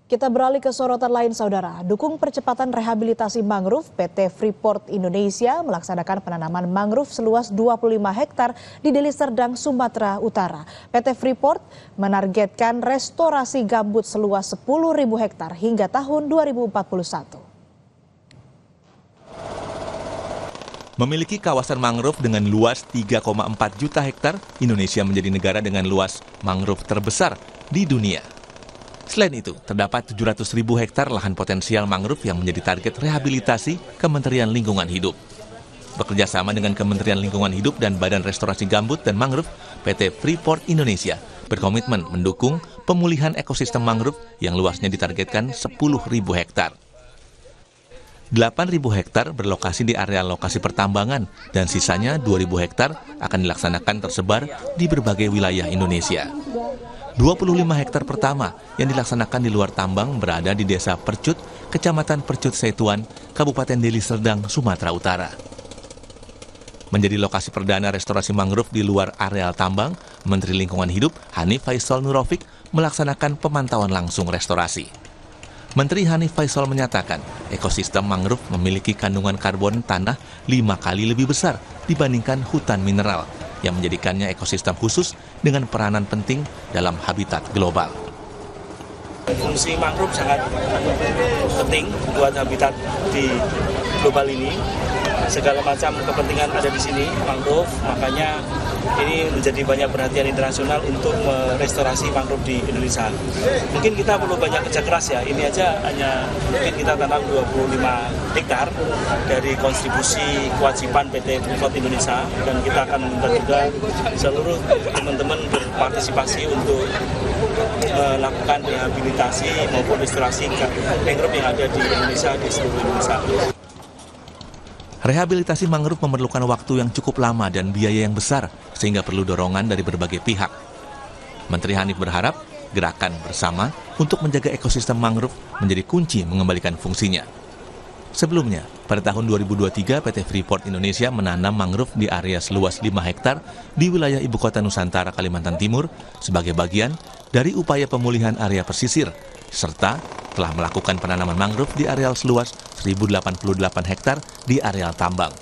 Kita beralih ke sorotan lain, saudara. Dukung percepatan rehabilitasi mangrove, PT Freeport Indonesia melaksanakan penanaman mangrove seluas 25 hektar di Deli Serdang, Sumatera Utara. PT Freeport menargetkan restorasi gambut seluas 10.000 hektar hingga tahun 2041. Memiliki kawasan mangrove dengan luas 3,4 juta hektar, Indonesia menjadi negara dengan luas mangrove terbesar di dunia. Selain itu, terdapat 700.000 hektar lahan potensial mangrove yang menjadi target rehabilitasi Kementerian Lingkungan Hidup. Bekerja sama dengan Kementerian Lingkungan Hidup dan Badan Restorasi Gambut dan Mangrove, PT Freeport Indonesia berkomitmen mendukung pemulihan ekosistem mangrove yang luasnya ditargetkan 10.000 hektar. 8.000 hektar berlokasi di area lokasi pertambangan dan sisanya 2.000 hektar akan dilaksanakan tersebar di berbagai wilayah Indonesia. 25 hektar pertama yang dilaksanakan di luar tambang berada di Desa Percut, Kecamatan Percut Setuan, Kabupaten Deli Serdang, Sumatera Utara. Menjadi lokasi perdana restorasi mangrove di luar areal tambang, Menteri Lingkungan Hidup Hanif Faisal Nurofik melaksanakan pemantauan langsung restorasi. Menteri Hanif Faisal menyatakan, ekosistem mangrove memiliki kandungan karbon tanah 5 kali lebih besar dibandingkan hutan mineral, yang menjadikannya ekosistem khusus dengan peranan penting dalam habitat global. Fungsi mangrove sangat penting buat habitat di global ini. Segala macam kepentingan ada di sini, mangrove, makanya ini menjadi banyak perhatian internasional untuk merestorasi mangrove di Indonesia. Mungkin kita perlu banyak kerja keras ya, ini aja hanya mungkin kita tanam 25 hektar dari kontribusi kewajiban PT Freeport Indonesia, dan kita akan meminta juga seluruh teman-teman berpartisipasi untuk melakukan rehabilitasi maupun restorasi mangrove yang ada di Indonesia, di seluruh Indonesia. Rehabilitasi mangrove memerlukan waktu yang cukup lama dan biaya yang besar, sehingga perlu dorongan dari berbagai pihak. Menteri Hanif berharap gerakan bersama untuk menjaga ekosistem mangrove menjadi kunci mengembalikan fungsinya. Sebelumnya, pada tahun 2023, PT Freeport Indonesia menanam mangrove di area seluas 5 hektar di wilayah Ibu Kota Nusantara, Kalimantan Timur, sebagai bagian dari upaya pemulihan area pesisir, serta telah melakukan penanaman mangrove di areal seluas 1.088 hektar di areal tambang.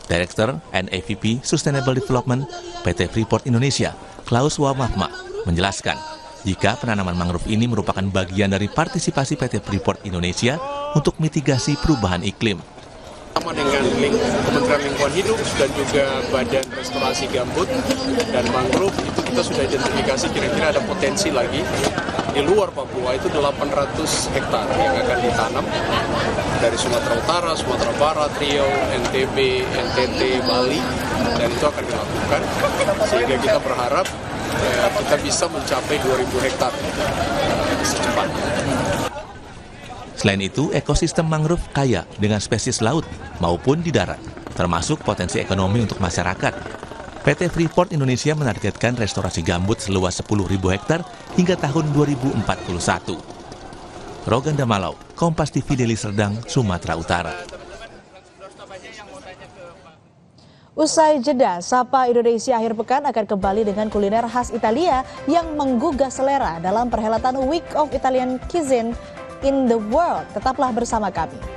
Direktur NAVP Sustainable Development PT Freeport Indonesia, Klaus Wamahma, menjelaskan jika penanaman mangrove ini merupakan bagian dari partisipasi PT Freeport Indonesia untuk mitigasi perubahan iklim. Sama dengan Kementerian Lingkungan Hidup dan juga Badan Restorasi Gambut dan Mangrove, itu kita sudah identifikasi kira-kira ada potensi lagi di luar Papua itu 800 hektar yang akan ditanam dari Sumatera Utara, Sumatera Barat, Riau, NTB, NTT, Bali, dan itu akan dilakukan sehingga kita berharap kita bisa mencapai 2.000 hektar secepatnya. Selain itu, ekosistem mangrove kaya dengan spesies laut maupun di darat, termasuk potensi ekonomi untuk masyarakat. PT Freeport Indonesia menargetkan restorasi gambut seluas 10.000 hektar hingga tahun 2041. Rogan Damalau, Kompas TV, Deli Serdang, Sumatera Utara. Usai jeda, Sapa Indonesia akhir pekan akan kembali dengan kuliner khas Italia yang menggugah selera dalam perhelatan Week of Italian Cuisine in the World. Tetaplah bersama kami.